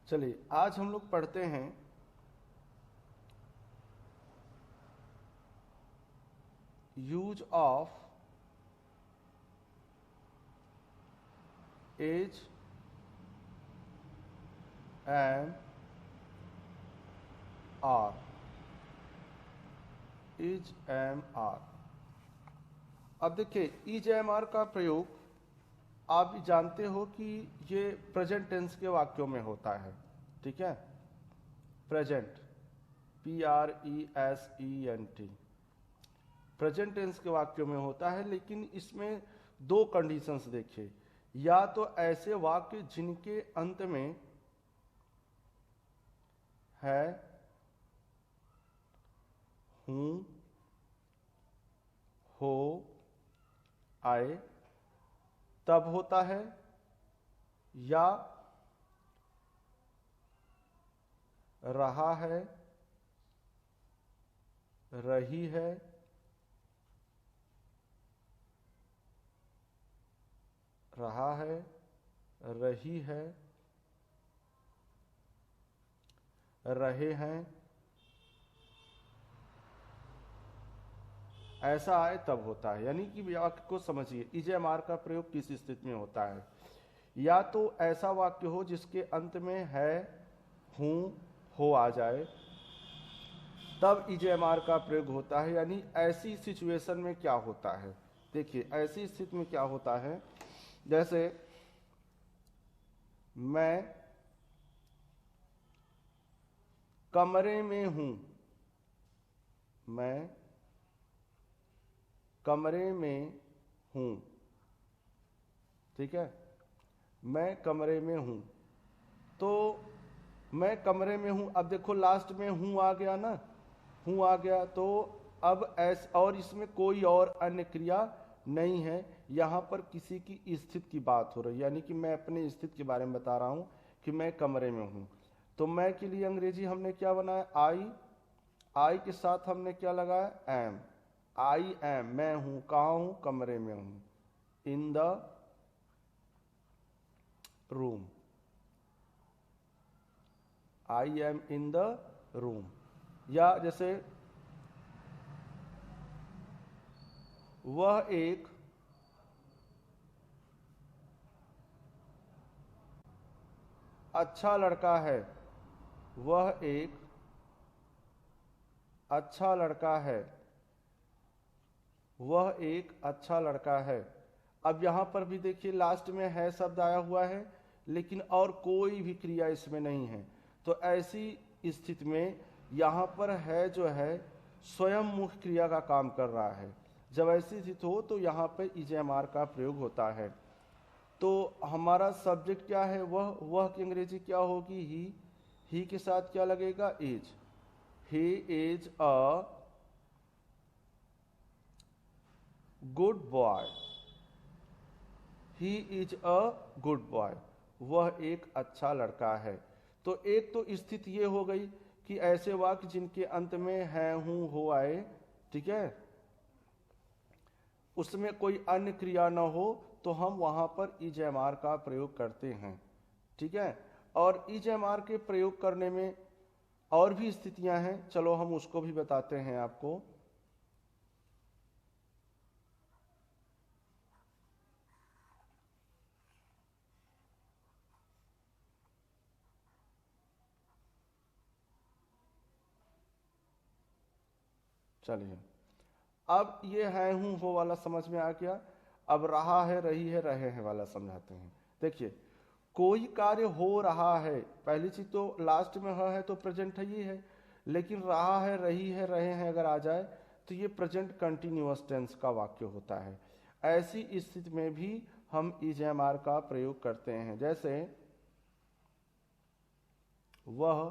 चलिए आज हम लोग पढ़ते हैं use of is and are. Is am are. अब देखिए इज एम आर का प्रयोग आप भी जानते हो कि ये प्रेजेंट टेंस के वाक्यों में होता है। ठीक है, प्रेजेंट PRESENT प्रेजेंट टेंस के वाक्यों में होता है, लेकिन इसमें दो कंडीशंस देखिए। या तो ऐसे वाक्य जिनके अंत में है, हूं, हो, आए तब होता है, या रहा है, रही है, रहा है, रही है, रहे हैं, ऐसा आए तब होता है। यानी कि वाक्य को समझिए, इज एम आर का प्रयोग किस स्थिति में होता है। या तो ऐसा वाक्य हो जिसके अंत में है, हूं, हो आ जाए, तब इज एम आर का प्रयोग होता है। यानी ऐसी सिचुएशन में क्या होता है, देखिए ऐसी स्थिति में क्या होता है, जैसे मैं कमरे में हूं, मैं कमरे में हूं। ठीक है, मैं कमरे में हूं, तो मैं कमरे में हूं। अब देखो लास्ट में हूं आ गया ना, हूं आ गया, तो अब ऐस और इसमें कोई और अन्य क्रिया नहीं है। यहां पर किसी की स्थिति की बात हो रही है, यानी कि मैं अपने स्थिति के बारे में बता रहा हूं कि मैं कमरे में हूं। तो मैं के लिए अंग्रेजी हमने क्या बनाया, आई। आई के साथ हमने क्या लगाया, एम। आई एम, मैं हूं, कहां हूं, कमरे में हूं, in the room. I am in the room. या जैसे वह एक अच्छा लड़का है, वह एक अच्छा लड़का है, वह एक अच्छा लड़का है। अब यहां पर भी देखिए लास्ट में है शब्द आया हुआ है, लेकिन और कोई भी क्रिया इसमें नहीं है। तो ऐसी स्थिति में यहां पर है जो है स्वयं मुख्य क्रिया का काम कर रहा है। जब ऐसी स्थिति हो तो यहां पर इज एम आर का प्रयोग होता है। तो हमारा सब्जेक्ट क्या है, वह की अंग्रेजी क्या होगी, ही के साथ क्या लगेगा, is. He is a good boy, he is a good boy, वह एक अच्छा लड़का है। तो एक तो स्थिति ये हो गई कि ऐसे वाक्य जिनके अंत में है, हूं, हो आए, ठीक है, उसमें कोई अन्य क्रिया न हो, तो हम वहां पर इज एम आर का प्रयोग करते हैं। ठीक है, और इज एम आर के प्रयोग करने में और भी स्थितियां हैं, चलो हम उसको भी बताते हैं आपको। चलिए, अब ये है, हूं, हो वाला समझ में आ गया। अब रहा है, रही है, रहे हैं वाला समझाते हैं। देखिए कोई कार्य हो रहा है, पहली चीज तो लास्ट में है तो प्रेजेंट है ये है, लेकिन रहा है, रही है, रहे हैं अगर आ जाए तो ये प्रेजेंट कंटिन्यूअस टेंस का वाक्य होता है। ऐसी स्थिति में भी हम इज एम आर का प्रयोग करते हैं। जैसे वह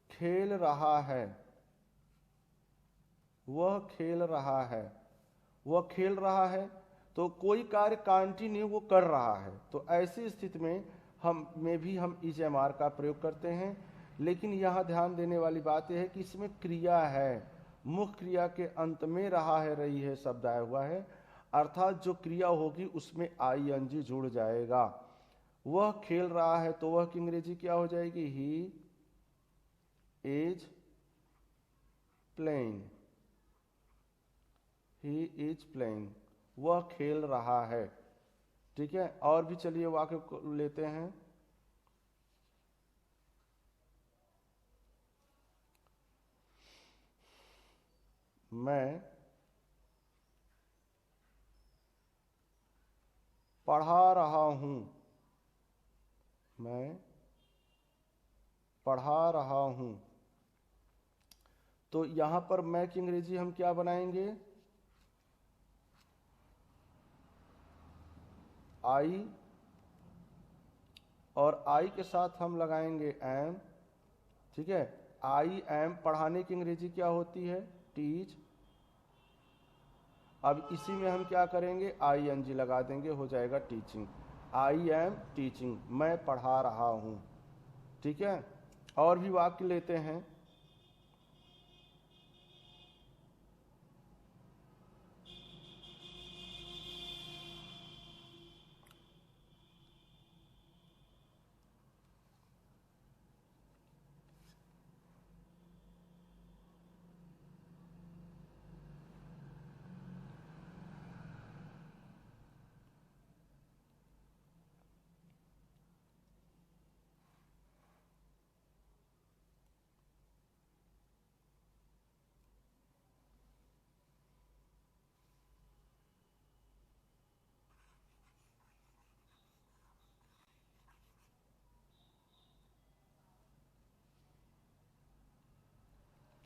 खेल रहा है, वह खेल रहा है, वह खेल रहा है, तो कोई कार्य कंटिन्यू वो कर रहा है, तो ऐसी स्थिति में हम इज एम आर का प्रयोग करते हैं। लेकिन यहाँ ध्यान देने वाली बात यह है कि इसमें क्रिया है, मुख्य क्रिया के अंत में रहा है, रही है शब्द आया हुआ है, अर्थात जो क्रिया होगी उसमें आई एन जी जुड़ जाएगा। वह खेल रहा है, तो वह की अंग्रेजी क्या हो जाएगी? He is playing. He is playing, वह खेल रहा है। ठीक है, और भी चलिए वाक्य को लेते हैं। मैं पढ़ा रहा हूं। मैं पढ़ा रहा हूं। तो यहां पर मैं की अंग्रेजी हम क्या बनाएंगे? आई, और आई के साथ हम लगाएंगे एम। ठीक है, आई एम पढ़ाने की अंग्रेजी क्या होती है? टीच। अब इसी में हम क्या करेंगे? आई एन जी लगा देंगे, हो जाएगा टीचिंग। आई एम टीचिंग, मैं पढ़ा रहा हूं। ठीक है, और भी वाक्य लेते हैं।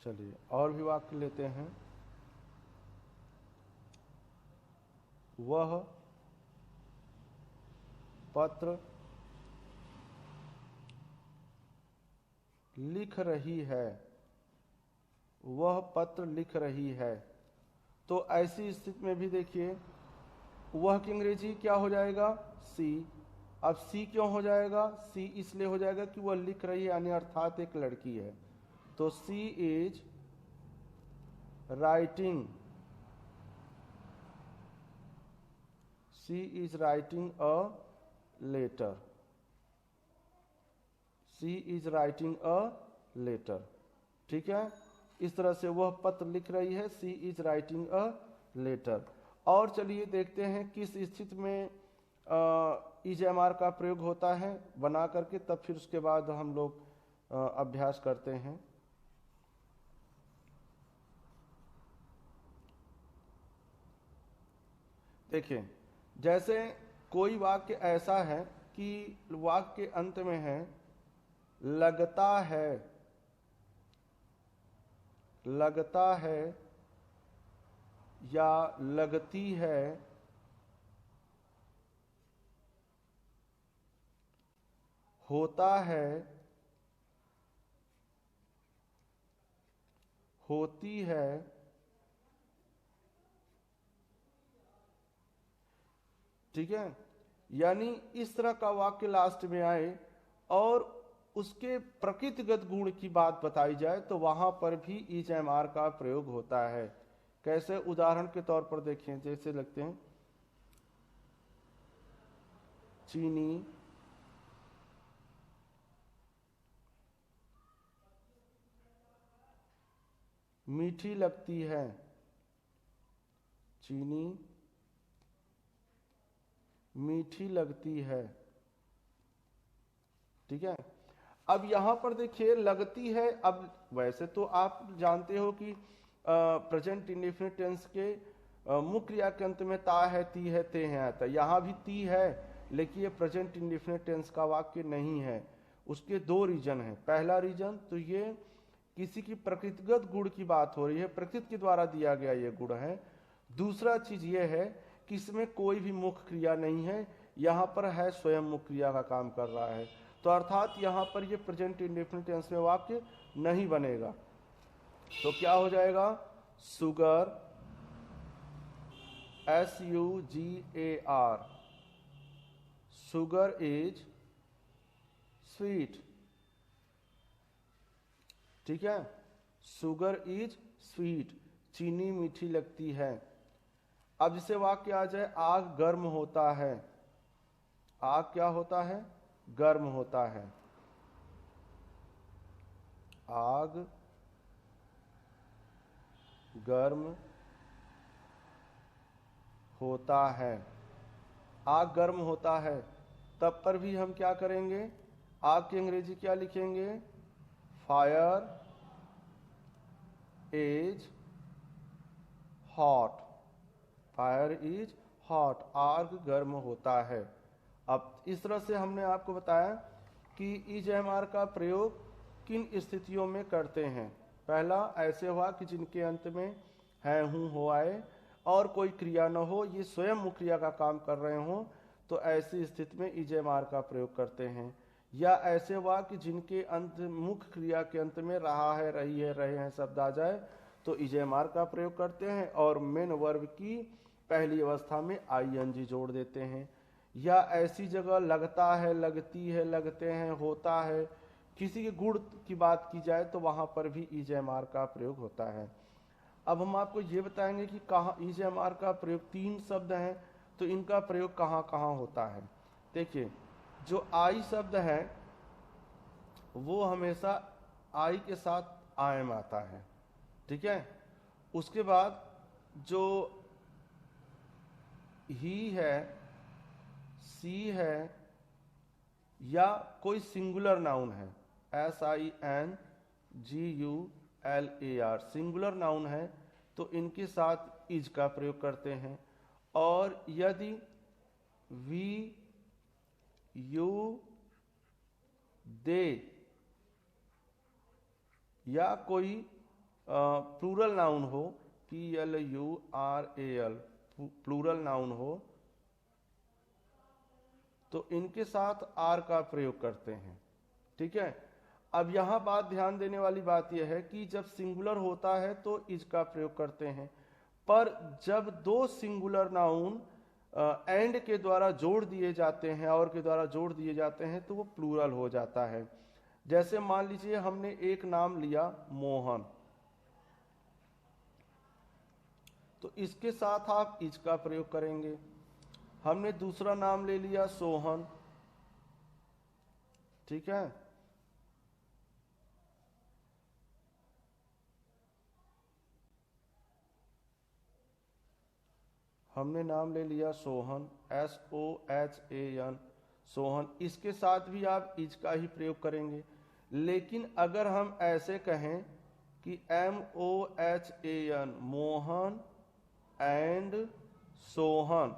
चलिए और भी वाक्य लेते हैं। वह पत्र लिख रही है। वह पत्र लिख रही है। तो ऐसी स्थिति में भी देखिए, वह की अंग्रेजी क्या हो जाएगा? सी। अब सी क्यों हो जाएगा? सी इसलिए हो जाएगा कि वह लिख रही है, यानी अर्थात एक लड़की है। तो she is writing. She is writing a letter. She is writing a letter. ठीक है, इस तरह से वह पत्र लिख रही है। सी इज राइटिंग अ लेटर। और चलिए देखते हैं किस स्थिति में इज एम आर का प्रयोग होता है बना करके, तब फिर उसके बाद हम लोग अभ्यास करते हैं। देखिए, जैसे कोई वाक्य ऐसा है कि वाक्य के अंत में है लगता है, लगता है या लगती है, होता है, होती है, ठीक है, यानी इस तरह का वाक्य लास्ट में आए और उसके प्रकृतिगत गुण की बात बताई जाए, तो वहां पर भी इज एम आर का प्रयोग होता है। कैसे? उदाहरण के तौर पर देखें, जैसे लगते हैं चीनी मीठी लगती है। चीनी मीठी लगती है। ठीक है, अब यहां पर देखिए लगती है। अब वैसे तो आप जानते हो कि प्रेजेंट इंडेफिनिट टेंस के मुख्य क्रिया के अंत में ता है, ती है, ते हैं आता है। यहां भी ती है, लेकिन ये प्रेजेंट इंडेफिनिट टेंस का वाक्य नहीं है। उसके दो रीजन है। पहला रीजन तो ये किसी की प्रकृतिगत गुण की बात हो रही है, प्रकृति के द्वारा दिया गया ये गुण है। दूसरा चीज ये है कि इसमें कोई भी मुख्य क्रिया नहीं है, यहाँ पर है स्वयं मुख्य क्रिया का काम कर रहा है। तो अर्थात यहाँ पर ये प्रेजेंट इंडेफिनिट टेंस में वाक्य नहीं बनेगा। तो क्या हो जाएगा? Sugar, SUGAR, sugar is sweet. ठीक है, सुगर इज स्वीट, चीनी मीठी लगती है। अब जिसे वाक्य आ जाए आग गर्म होता है। आग क्या होता है? गर्म होता है। आग गर्म होता है। आग गर्म होता है, तब पर भी हम क्या करेंगे, आग की अंग्रेजी क्या लिखेंगे, fire is hot. Fire is hot, आग गर्म होता है। अब इस तरह से हमने आपको बताया कि इज एम आर का प्रयोग किन स्थितियों में करते हैं। पहला ऐसे हुआ कि जिनके अंत में है हूँ हो आए और कोई क्रिया न हो, ये स्वयं मुख्य क्रिया का काम कर रहे हों, तो ऐसी स्थिति में इज एम आर का प्रयोग करते हैं। या ऐसे हुआ कि जिनके अंत मुख्य क्रिया के अंत में रहा है, रही है, रहे हैं शब्द आ जाए तो इज एम आर का प्रयोग करते हैं और मेन वर्ब की पहली अवस्था में आईएनजी जोड़ देते हैं। या ऐसी जगह लगता है, लगती है, लगते हैं, होता है, किसी के गुण की बात की जाए तो वहां पर भी इज एम आर का प्रयोग होता है। अब हम आपको ये बताएंगे कि कहाँ इज एम आर का प्रयोग, तीन शब्द हैं तो इनका प्रयोग कहाँ कहाँ होता है। देखिए, जो आई शब्द है वो हमेशा आई के साथ आयम आता है, ठीक है। उसके बाद जो ही है, सी है, या कोई सिंगुलर नाउन है, SINGULAR, सिंगुलर नाउन है तो इनके साथ इज का प्रयोग करते हैं। और यदि वी, यू, दे या कोई प्लूरल नाउन हो, PLURAL, प्लूरल नाउन हो, तो इनके साथ आर का प्रयोग करते हैं, ठीक है। अब यहां बात ध्यान देने वाली बात यह है कि जब सिंगुलर होता है तो इज का प्रयोग करते हैं, पर जब दो सिंगुलर नाउन एंड के द्वारा जोड़ दिए जाते हैं, और के द्वारा जोड़ दिए जाते हैं, तो वो प्लूरल हो जाता है। जैसे मान लीजिए हमने एक नाम लिया मोहन, तो इसके साथ आप इज का प्रयोग करेंगे। हमने दूसरा नाम ले लिया सोहन, ठीक है। हमने नाम ले लिया सोहन, SOHAN, सोहन, इसके साथ भी आप इज का ही प्रयोग करेंगे। लेकिन अगर हम ऐसे कहें कि MOHAN, मोहन एंड सोहन,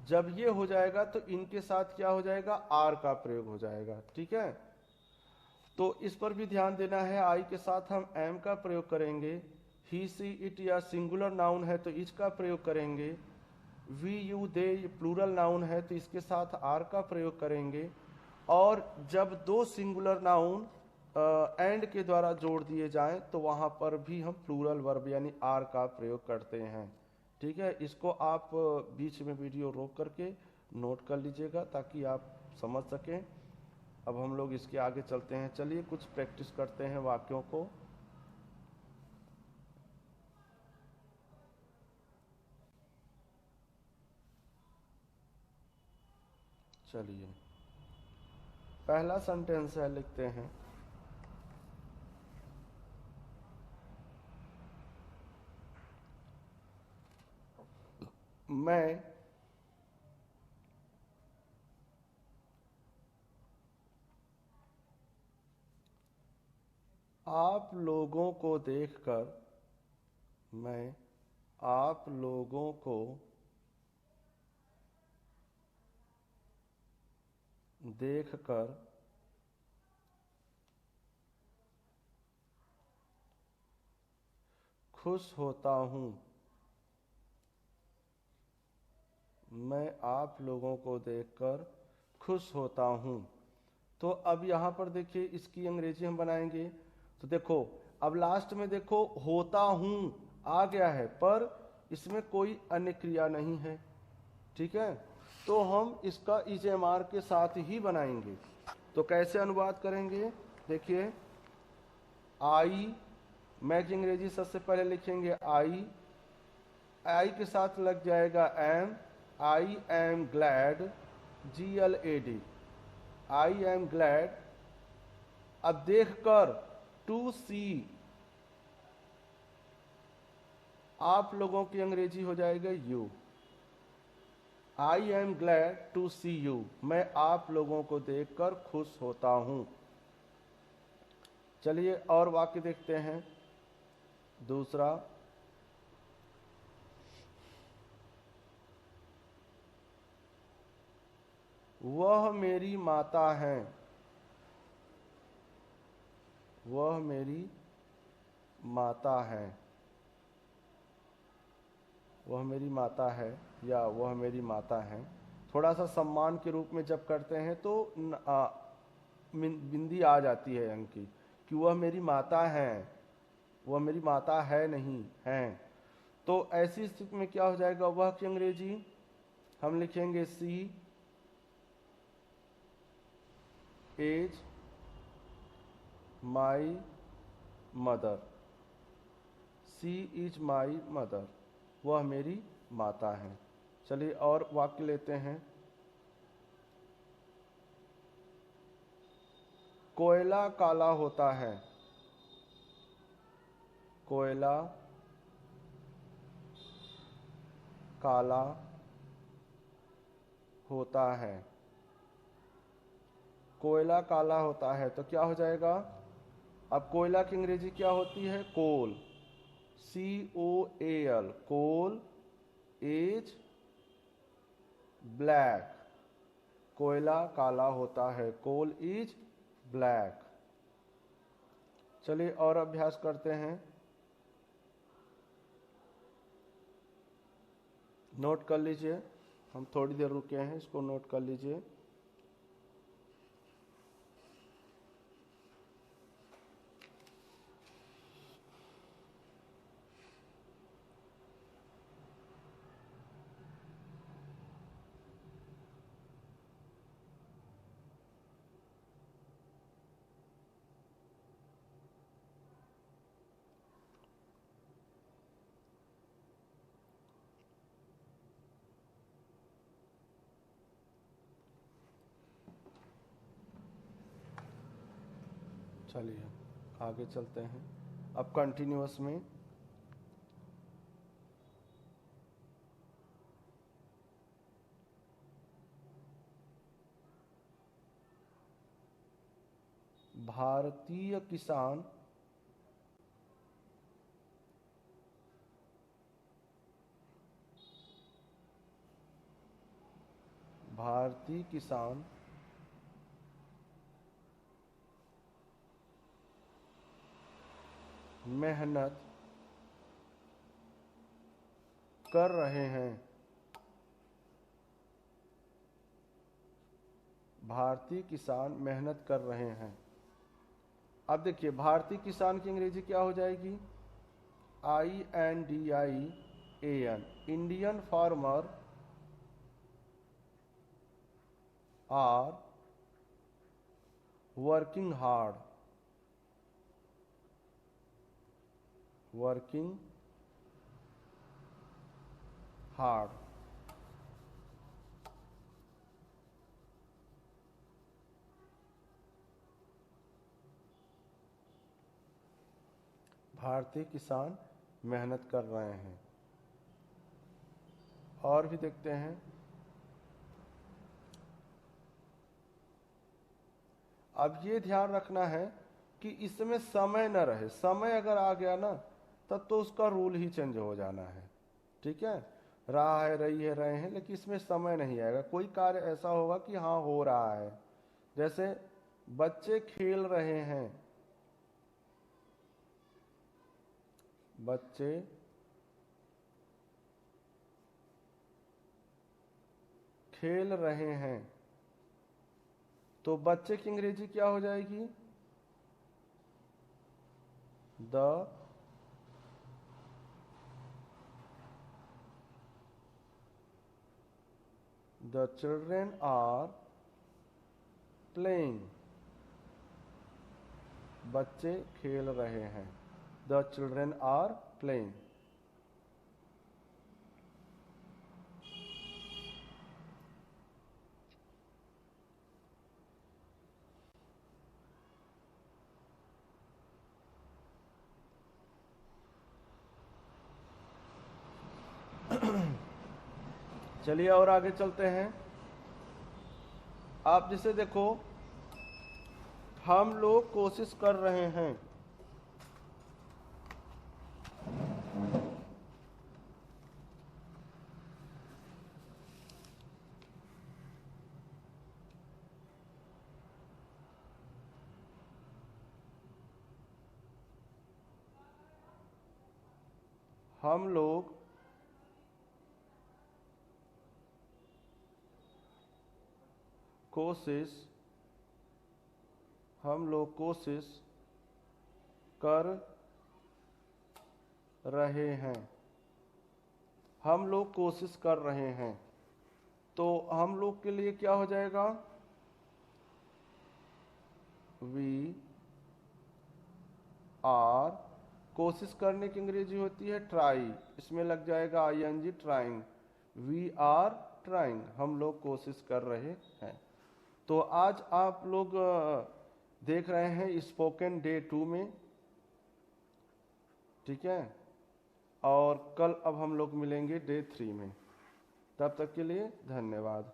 जब ये हो जाएगा तो इनके साथ क्या हो जाएगा, आर का प्रयोग हो जाएगा, ठीक है। तो इस पर भी ध्यान देना है, आई के साथ हम एम का प्रयोग करेंगे, ही, सी, इट या सिंगुलर नाउन है तो इज का प्रयोग करेंगे, we, you, they plural noun है तो इसके साथ आर का प्रयोग करेंगे। और जब दो सिंगुलर नाउन एंड के द्वारा जोड़ दिए जाएं तो वहां पर भी हम प्लूरल वर्ब यानी आर का प्रयोग करते हैं, ठीक है। इसको आप बीच में वीडियो रोक करके नोट कर लीजिएगा ताकि आप समझ सकें। अब हम लोग इसके आगे चलते हैं, चलिए कुछ प्रैक्टिस करते हैं वाक्यों को। चलिए, पहला सेंटेंस है, लिखते हैं, मैं आप लोगों को देखकर, मैं आप लोगों को देखकर खुश होता हूँ। मैं आप लोगों को देखकर खुश होता हूँ। तो अब यहाँ पर देखिए इसकी अंग्रेजी हम बनाएंगे, तो देखो अब लास्ट में देखो होता हूँ आ गया है पर इसमें कोई अन्य क्रिया नहीं है, ठीक है। तो हम इसका इज एम आर के साथ ही बनाएंगे। तो कैसे अनुवाद करेंगे, देखिए, आई, मैं की अंग्रेजी सबसे पहले लिखेंगे आई के साथ लग जाएगा am, I am glad GLAD, I am glad. अब देखकर, टू सी, आप लोगों की अंग्रेजी हो जाएगा you. I am glad to see you, मैं आप लोगों को देखकर खुश होता हूं। चलिए और वाक्य देखते हैं। दूसरा, वह मेरी माता है। वह मेरी माता है। वह मेरी माता है या वह मेरी माता है, थोड़ा सा सम्मान के रूप में जब करते हैं तो बिंदी आ जाती है अंक की, कि वह मेरी माता है। वह मेरी माता है नहीं, है। तो ऐसी स्थिति में क्या हो जाएगा, वह की अंग्रेजी हम लिखेंगे she is my mother. She is my mother, वह मेरी माता है। चलिए और वाक्य लेते हैं। कोयला काला होता है। कोयला काला होता है। कोयला काला होता है तो क्या हो जाएगा, अब कोयला की अंग्रेजी क्या होती है, coal. COAL, coal is black. कोयला काला होता है, कोल इज ब्लैक। चलिए और अभ्यास करते हैं। नोट कर लीजिए, हम थोड़ी देर रुके हैं, इसको नोट कर लीजिए। चलिए आगे चलते हैं अब कंटिन्यूअस में। भारतीय किसान भारतीय किसान मेहनत कर रहे हैं। भारतीय किसान मेहनत कर रहे हैं। अब देखिए भारतीय किसान की अंग्रेजी क्या हो जाएगी, INDIAN, Indian farmer are working hard. Working hard. भारतीय किसान मेहनत कर रहे हैं। और भी देखते हैं। अब ये ध्यान रखना है कि इसमें समय न रहे। समय अगर आ गया ना तब तो उसका रूल ही चेंज हो जाना है। ठीक है, रहा है, रही है, रहे हैं, लेकिन इसमें समय नहीं आएगा। कोई कार्य ऐसा होगा कि हाँ हो रहा है, जैसे बच्चे खेल रहे हैं। बच्चे खेल रहे हैं तो बच्चे की अंग्रेजी क्या हो जाएगी, द चिल्ड्रेन आर प्लेइंग। बच्चे खेल रहे हैं, द चिल्ड्रेन आर प्लेइंग। चलिए और आगे चलते हैं। आप जिसे देखो, हम लोग कोशिश कर रहे हैं, हम लोग कोशिश कर रहे हैं। हम लोग कोशिश कर रहे हैं, तो हम लोग के लिए क्या हो जाएगा? वी आर, कोशिश करने की अंग्रेजी होती है ट्राई, इसमें लग जाएगा ING, trying. We are trying, हम लोग कोशिश कर रहे हैं। तो आज आप लोग देख रहे हैं स्पोकन डे 2 में, ठीक है, और कल अब हम लोग मिलेंगे डे 3 में। तब तक के लिए धन्यवाद।